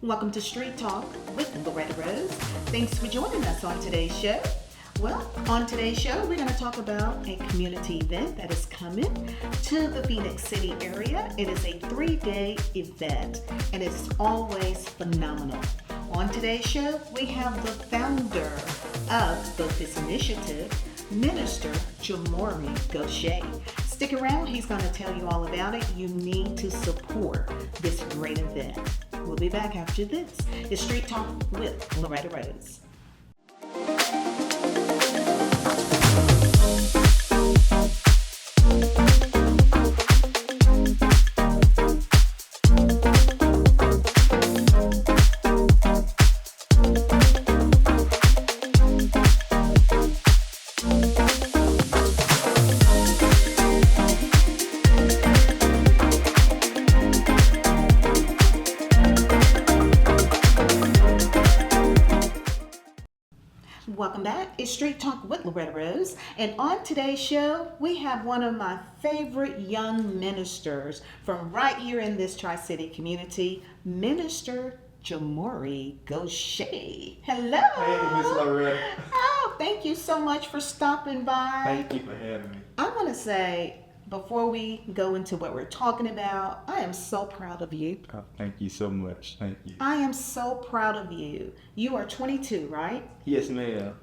Welcome to Street Talk with Loretta Rose. Thanks for joining us on today's show. Well, on today's show, we're going to talk about a community event that is coming to the Phoenix City area. It is a 3-day event, and it's always phenomenal. On today's show, we have the founder of this initiative, Minister Jamorrey Gosha. Stick around, he's going to tell you all about it. You need to support this great event. We'll be back after this. It's Street Talk with Loretta Rose. Welcome back. It's Street Talk with Loretta Rose. And on today's show, we have one of my favorite young ministers from right here in this Tri-City community, Minister Jamorrey Gosha. Hello. Hey, Miss Loretta. Oh, thank you so much for stopping by. Thank you for having me. I want to say, before we go into what we're talking about, I am so proud of you. Oh, thank you so much. Thank you. I am so proud of you. You are 22, right? Yes, ma'am.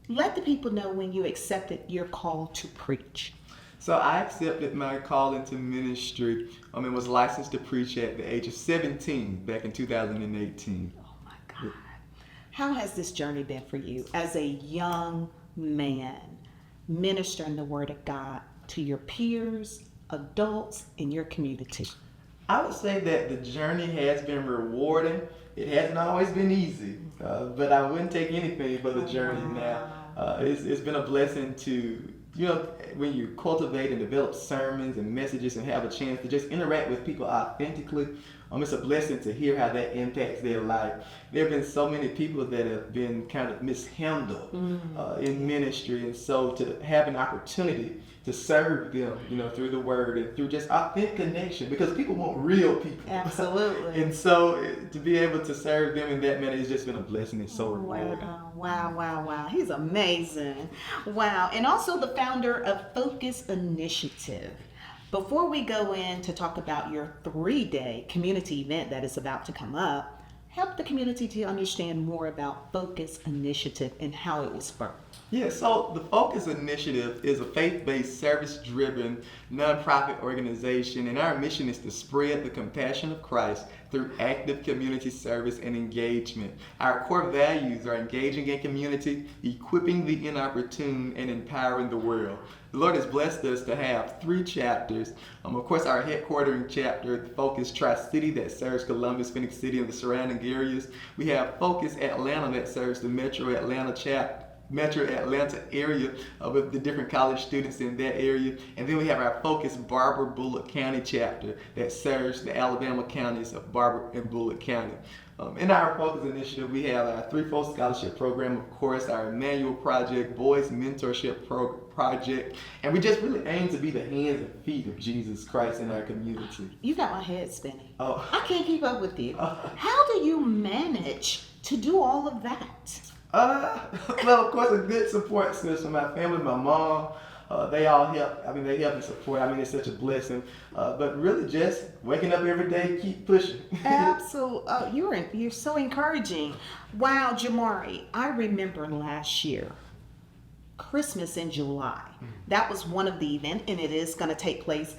Let the people know when you accepted your call to preach. So I accepted my call into ministry. I was licensed to preach at the age of 17 back in 2018. Oh my God. How has this journey been for you as a young man ministering the word of God to your peers, adults in your community? I would say that the journey has been rewarding. It hasn't always been easy, but I wouldn't take anything for the journey now. It's been a blessing to, when you cultivate and develop sermons and messages and have a chance to just interact with people authentically, it's a blessing to hear how that impacts their life. There have been so many people that have been kind of mishandled in ministry, and so to have an opportunity to serve them, through the word and through just authentic connection, because people want real people. Absolutely. And so to be able to serve them in that manner has just been a blessing. It's so rewarding. Wow. He's amazing. Wow. And also the founder of Focus Initiative. Before we go in to talk about your 3-day community event that is about to come up, help the community to understand more about Focus Initiative and how it was birthed. Yeah, so the Focus Initiative is a faith-based, service-driven, nonprofit organization, and our mission is to spread the compassion of Christ through active community service and engagement. Our core values are engaging in community, equipping the inopportune, and empowering the world. The Lord has blessed us to have 3 chapters. Of course, our headquartering chapter, the Focus Tri-City, that serves Columbus, Phoenix City, and the surrounding areas. We have Focus Atlanta, that serves the Metro Atlanta area with the different college students in that area. And then we have our Focus Barber Bullock County chapter that serves the Alabama counties of Barber and Bullock County. In our Focus Initiative, we have our threefold scholarship program, of course, our Emmanuel Project, Boys Mentorship Project, and we just really aim to be the hands and feet of Jesus Christ in our community. You got my head spinning. Oh. I can't keep up with you. How do you manage to do all of that? Well, of course, a good support system. My family, my mom, they all help. They help and support. It's such a blessing. But really just waking up every day, keep pushing. Absolutely. You're so encouraging. Wow, Jamorrey, I remember last year, Christmas in July. That was one of the events, and it is going to take place.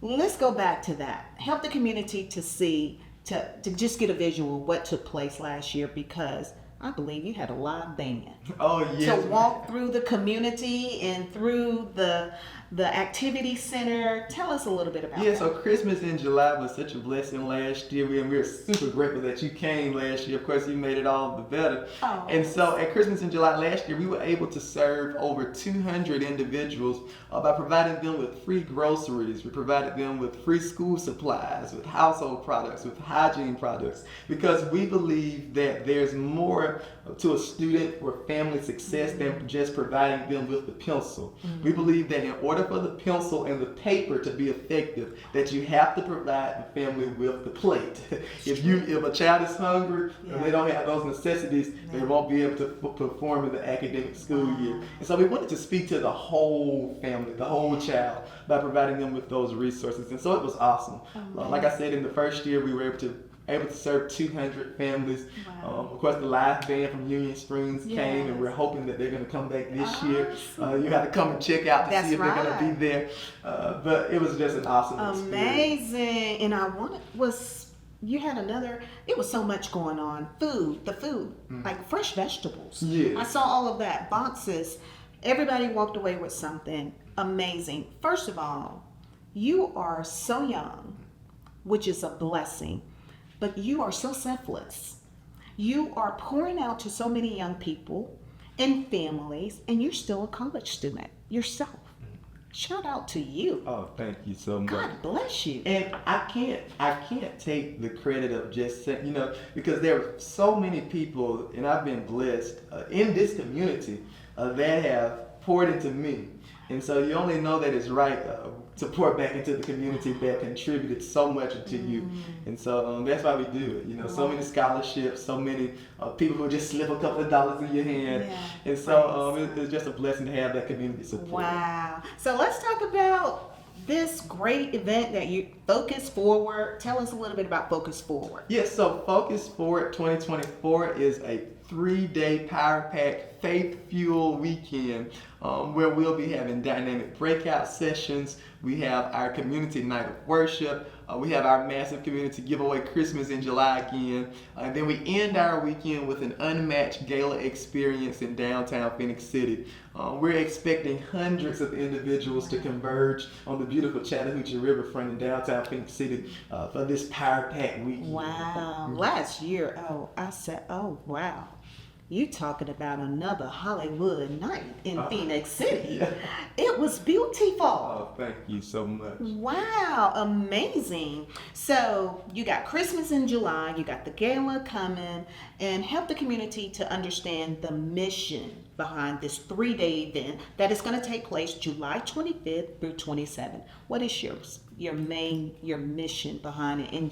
Let's go back to that. Help the community to see, to just get a visual of what took place last year, because I believe you had a live band. Oh, yes. To walk through the community and through the activity center. Tell us a little bit about that. Yeah, so Christmas in July was such a blessing last year, and we're super grateful that you came last year. Of course, you made it all the better. Oh. And so at Christmas in July last year, we were able to serve over 200 individuals by providing them with free groceries. We provided them with free school supplies, with household products, with hygiene products, because we believe that there's more to a student or family success than just providing them with the pencil. We believe that in order order for the pencil and the paper to be effective, that you have to provide the family with the plate. If a child is hungry and they don't have those necessities, they won't be able to perform in the academic school year. And so we wanted to speak to the whole family, the whole child, by providing them with those resources. And so it was awesome. Like I said, in the first year, we were able to serve 200 families. Of course, the live band from Union Springs came, and we're hoping that they're going to come back this year. You have to come and check out to see if they're going to be there. But it was just an awesome experience. Amazing. And you had it was so much going on. The food, like fresh vegetables. Yes. I saw all of that, boxes. Everybody walked away with something amazing. First of all, you are so young, which is a blessing, but you are so selfless. You are pouring out to so many young people and families, and you're still a college student yourself. Shout out to you. Oh, thank you so much. God bless you. And I can't take the credit of just saying, because there are so many people, and I've been blessed in this community that have poured into me. And so you only know that it's right to pour back into the community that contributed so much to you. And so that's why we do it. So many scholarships, so many people who just slip a couple of dollars in your hand. And so it's just a blessing to have that community support. Wow. So let's talk about this great event that you Focus Forward. Tell us a little bit about Focus Forward. Yes, so Focus Forward 2024 is a 3-day power-packed faith-fueled weekend where we'll be having dynamic breakout sessions. We have our community night of worship. We have our massive community giveaway Christmas in July again. And then we end our weekend with an unmatched gala experience in downtown Phoenix City. We're expecting hundreds of individuals to converge on the beautiful Chattahoochee Riverfront in downtown Phoenix City for this power-packed weekend. Wow. Last year, I said, wow. You talking about another Hollywood night in Phoenix City. It was beautiful. Oh, thank you so much. Wow, amazing. So you got Christmas in July, you got the gala coming, and help the community to understand the mission behind this 3-day event that is going to take place July 25th through 27th. What is your mission behind it, and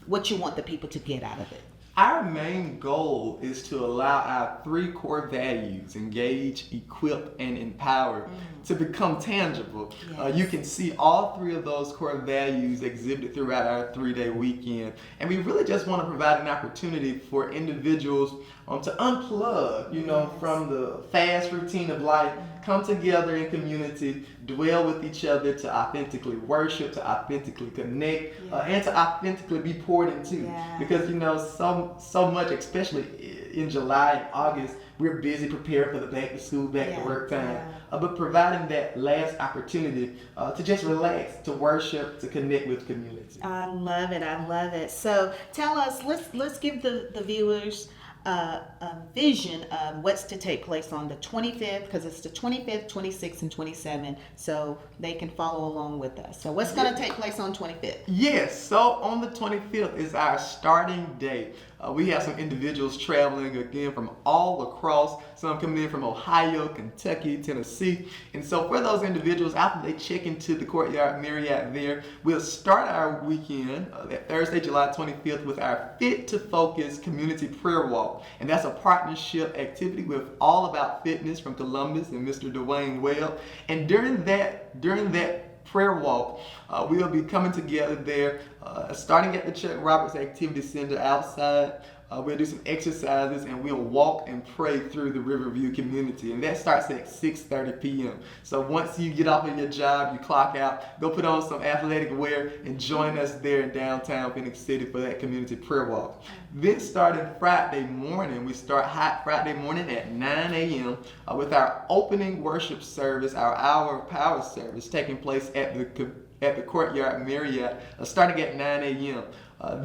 what you want the people to get out of it? Our main goal is to allow our 3 core values, engage, equip, and empower, to become tangible. Yes. You can see all 3 of those core values exhibited throughout our 3-day weekend. And we really just want to provide an opportunity for individuals to unplug, from the fast routine of life, come together in community, dwell with each other to authentically worship, to authentically connect, and to authentically be poured into. Yeah. Because, so much, especially in July and August, we're busy preparing for the back to school, back to work time. But providing that last opportunity to just relax, to worship, to connect with community. I love it. So tell us, let's give the viewers a vision of what's to take place on the 25th, because it's the 25th, 26th, and 27th, so they can follow along with us. So what's going to take place on 25th? Yes, so on the 25th is our starting day. We have some individuals traveling again from all across, some coming in from Ohio, Kentucky, Tennessee. And so for those individuals, after they check into the Courtyard Marriott there, we'll start our weekend that Thursday, July 25th, with our Fit to Focus community prayer walk. And that's a partnership activity with All About Fitness from Columbus and Mr. Dwayne Webb. And during that prayer walk, we'll be coming together there, starting at the Chuck Roberts Activity Center outside. We'll do some exercises, and we'll walk and pray through the Riverview community. And that starts at 6:30 p.m. So once you get off of your job, you clock out, go put on some athletic wear and join us there in downtown Phoenix City for that community prayer walk. Then starting Friday morning, we start Hot Friday morning at 9 a.m. With our opening worship service, our hour of power service taking place at the Courtyard Marriott, starting at 9 a.m.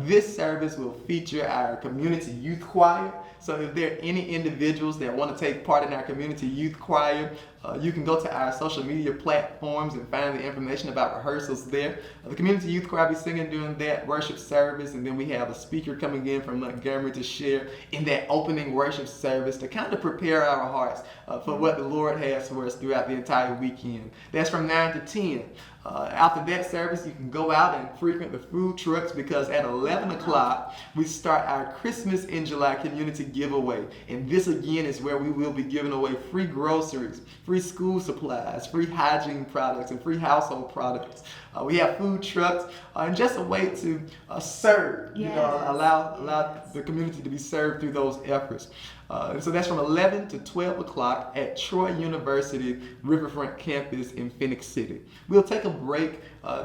This service will feature our community youth choir. So if there are any individuals that want to take part in our community youth choir, You can go to our social media platforms and find the information about rehearsals there. The community youth choir will be singing during that worship service, and then we have a speaker coming in from Montgomery to share in that opening worship service to kind of prepare our hearts for what the Lord has for us throughout the entire weekend. That's from 9 to 10. After that service, you can go out and frequent the food trucks, because at 11 o'clock, we start our Christmas in July community giveaway. And this again is where we will be giving away free groceries, free school supplies, free hygiene products, and free household products. We have food trucks, and just a way to serve, allow the community to be served through those efforts. And so that's from 11 to 12 o'clock at Troy University Riverfront Campus in Phoenix City. We'll take a break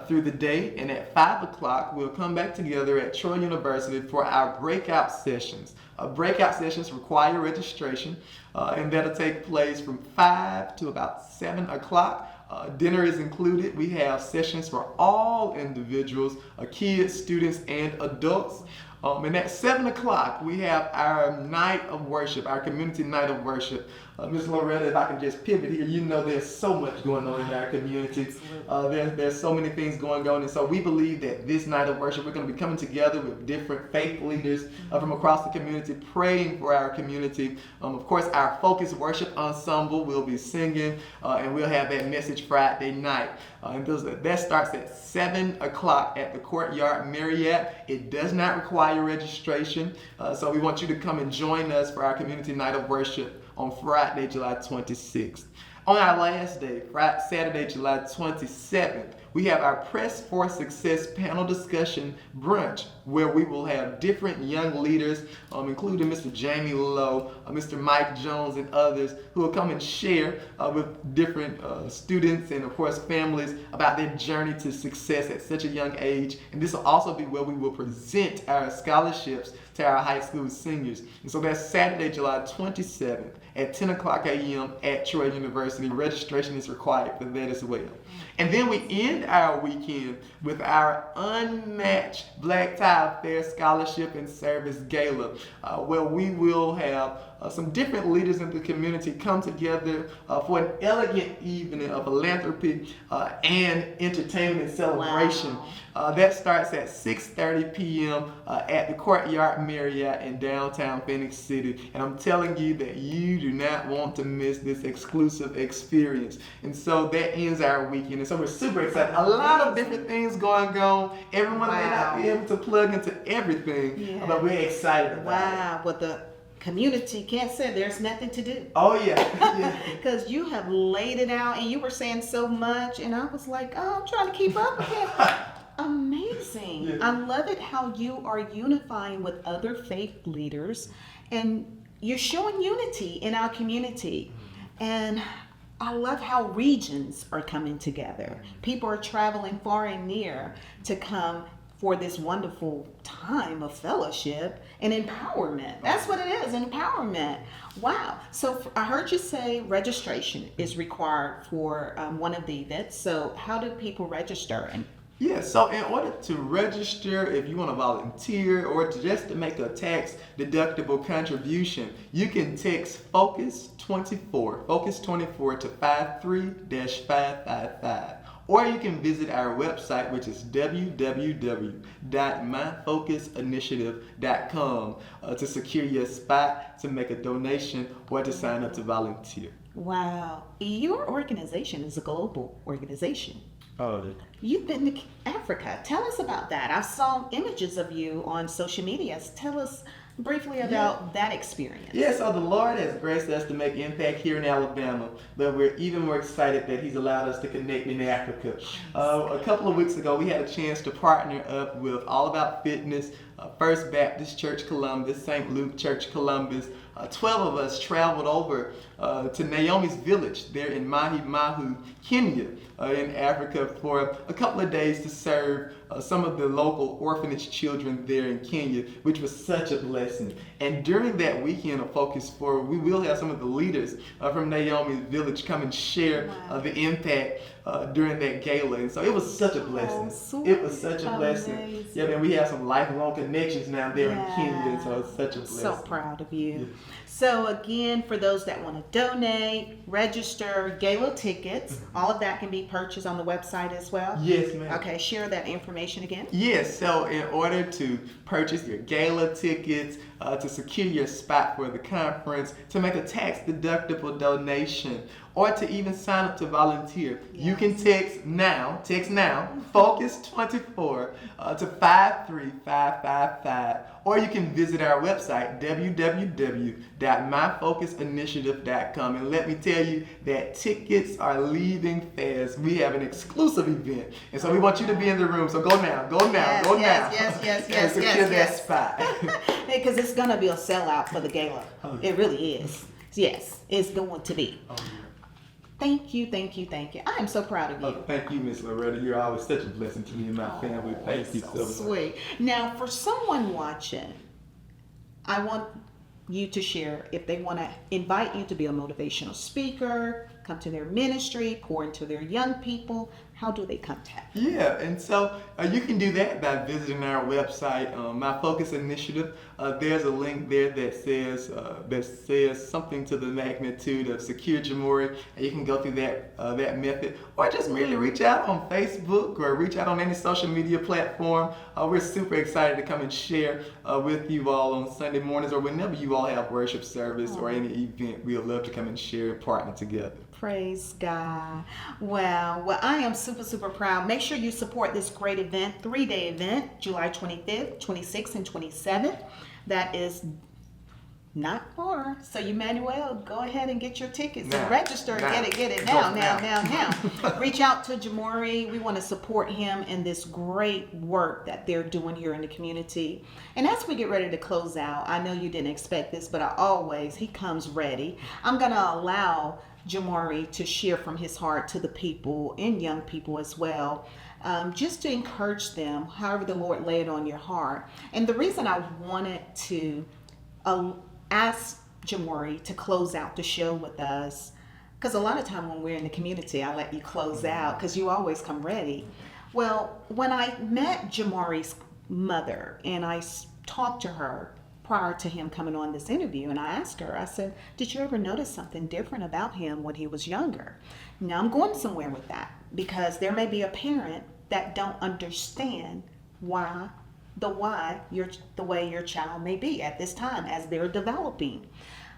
through the day, and at 5 o'clock, we'll come back together at Troy University for our breakout sessions. Breakout sessions require registration, and that'll take place from 5 to about 7 o'clock. Dinner is included. We have sessions for all individuals, kids, students, and adults. And at 7 o'clock, we have our night of worship, our community night of worship. Ms. Loretta, if I can just pivot here, you know there's so much going on in our community. There's so many things going on. And so we believe that this night of worship, we're going to be coming together with different faith leaders from across the community, praying for our community. Of course, our Focus Worship Ensemble will be singing, and we'll have that message Friday night. And that starts at 7 o'clock at the Courtyard Marriott. It does not require registration, so we want you to come and join us for our community night of worship on Friday, July 26th. On our last day, Saturday, July 27th, we have our Press for Success panel discussion brunch, where we will have different young leaders, including Mr. Jamie Lowe, Mr. Mike Jones, and others, who will come and share with different students and, of course, families about their journey to success at such a young age. And this will also be where we will present our scholarships to our high school seniors. And so that's Saturday, July 27th at 10 o'clock a.m. at Troy University. Registration is required for that as well. And then we end our weekend with our unmatched Black Tie Affair Scholarship and Service Gala, where we will have some different leaders in the community come together for an elegant evening of philanthropy and entertainment celebration. Wow. That starts at 6:30 p.m. At the Courtyard Marriott in downtown Phoenix City. And I'm telling you that you do not want to miss this exclusive experience. And so that ends our weekend. And so we're super excited. A lot of different things going on. Everyone may not be able to plug into everything, but we're excited about it. Wow. Well, the community can't say there's nothing to do. Oh, yeah. Because you have laid it out, and you were saying so much, and I was like, oh, I'm trying to keep up with it. Amazing. Yeah. I love it how you are unifying with other faith leaders, and you're showing unity in our community. And I love how regions are coming together. People are traveling far and near to come for this wonderful time of fellowship and empowerment. That's what it is, empowerment. Wow. So I heard you say registration is required for one of the events. So how do people register? Yeah, so in order to register, if you want to volunteer or just to make a tax deductible contribution, you can text Focus24 to 53-555. Or you can visit our website, which is www.myfocusinitiative.com to secure your spot, to make a donation, or to sign up to volunteer. Wow. Your organization is a global organization. Oh, You've been to Africa. Tell us about that. I saw images of you on social media. Tell us briefly about that experience. Yeah, so the Lord has graced us to make impact here in Alabama, but we're even more excited that He's allowed us to connect in Africa. A couple of weeks ago, we had a chance to partner up with All About Fitness, First Baptist Church Columbus, St. Luke Church Columbus. 12 of us traveled over to Naomi's village there in Mahi Mahu, Kenya, in Africa for a couple of days to serve some of the local orphanage children there in Kenya, which was such a blessing. And during that weekend of Focus Forward, we will have some of the leaders from Naomi's village come and share the impact during that gala. And so it was such a blessing. It was such a blessing. Yeah, man, we have some lifelong connections connections now there in Kingdom, so it's such a blessing. So proud of you. Yeah. So again, for those that want to donate, register, gala tickets, all of that can be purchased on the website as well? Yes, ma'am. Okay, share that information again. Yes, so in order to purchase your gala tickets, to secure your spot for the conference, to make a tax-deductible donation, or to even sign up to volunteer, you can text now, Focus24 to 53555, or you can visit our website, www.myfocusinitiative.com. And let me tell you that tickets are leaving fast. We have an exclusive event, and so we want you to be in the room. So go now. Yes, secure that spot. Because it's going to be a sellout for the gala. Oh, It really is. Yes, it's going to be. Oh, yeah. Thank you. I am so proud of you. Oh, thank you, Miss Loretta. You're always such a blessing to me and my family. Thank you so much. Sweet. Now, for someone watching, I want you to share if they want to invite you to be a motivational speaker, come to their ministry, pour into their young people. How do they contact you? Yeah, and so you can do that by visiting our website, My Focus Initiative. There's a link there that says something to the magnitude of Secure Jamorrey, and you can go through that method, or just merely reach out on Facebook or reach out on any social media platform. We're super excited to come and share with you all on Sunday mornings or whenever you all have worship service or any event. We'd love to come and share and partner together. Praise God. Well, I am super proud. Make sure you support this great event, 3-day event, July 25th, 26th, and 27th. That is not far. So Emmanuel, go ahead and get your tickets and register. Get it now. Reach out to Jamorrey. We want to support him in this great work that they're doing here in the community. And as we get ready to close out, I know you didn't expect this, but he comes ready. I'm going to allow Jamorrey to share from his heart to the people and young people as well, just to encourage them, however the Lord lay it on your heart. And the reason I wanted to ask Jamorrey to close out the show with us, because a lot of time when we're in the community, I let you close out because you always come ready. Well, when I met Jamorrey's mother and I talked to her prior to him coming on this interview, and I asked her, I said, did you ever notice something different about him when he was younger? Now I'm going somewhere with that, because there may be a parent that don't understand the way your child may be at this time as they're developing.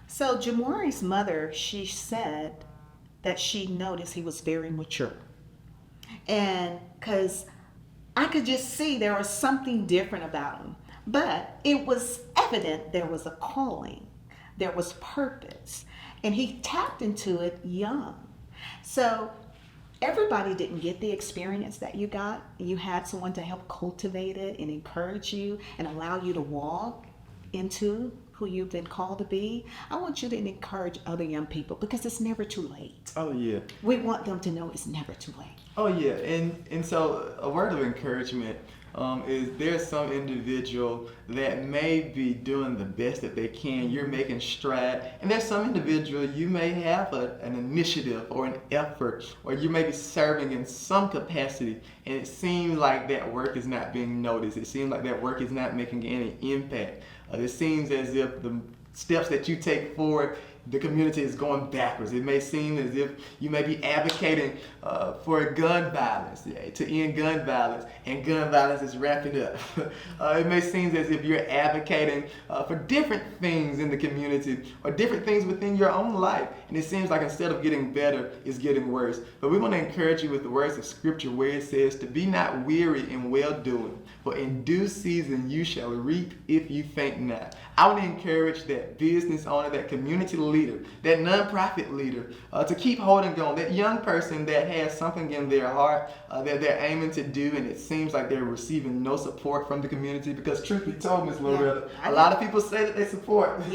So Jamorrey's mother, she said that she noticed he was very mature, and because I could just see there was something different about him. But it was evident there was a calling, there was purpose, and he tapped into it young. So everybody didn't get the experience that you got. You had someone to help cultivate it and encourage you and allow you to walk into who you've been called to be. I want you to encourage other young people, because it's never too late. Oh, yeah. We want them to know it's never too late. Oh, yeah. And so a word of encouragement is there's some individual that may be doing the best that they can. You're making stride. And there's some individual, you may have an initiative or an effort, or you may be serving in some capacity, and it seems like that work is not being noticed. It seems like that work is not making any impact. It seems as if the steps that you take forward, the community is going backwards. It may seem as if you may be advocating for gun violence, to end gun violence, and gun violence is ramping up. It may seem as if you're advocating for different things in the community or different things within your own life, and it seems like instead of getting better, it's getting worse. But we want to encourage you with the words of Scripture where it says to be not weary in well-doing, for in due season you shall reap if you faint not. I want to encourage that business owner, that community leader, that nonprofit leader, to keep holding on. That young person that has something in their heart that they're aiming to do, and it seems like they're receiving no support from the community, because truth be told, Ms. Loretta, a lot of people say that they support, but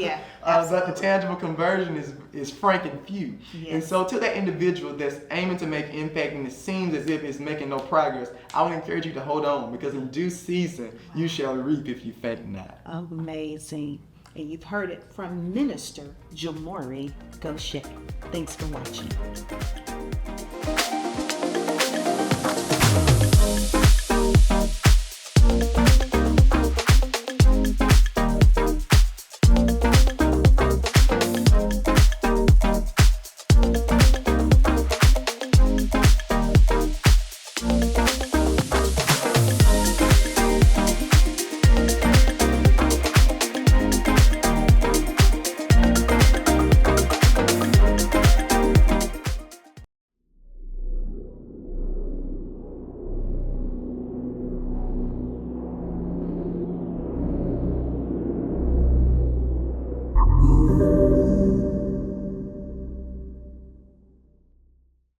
the tangible conversion is frank and few. Yes. And so to that individual that's aiming to make impact and it seems as if it's making no progress, I want to encourage you to hold on, because in due season you shall reap if you faint not. Amazing. And you've heard it from Minister Jamorrey Gosha. Thanks for watching.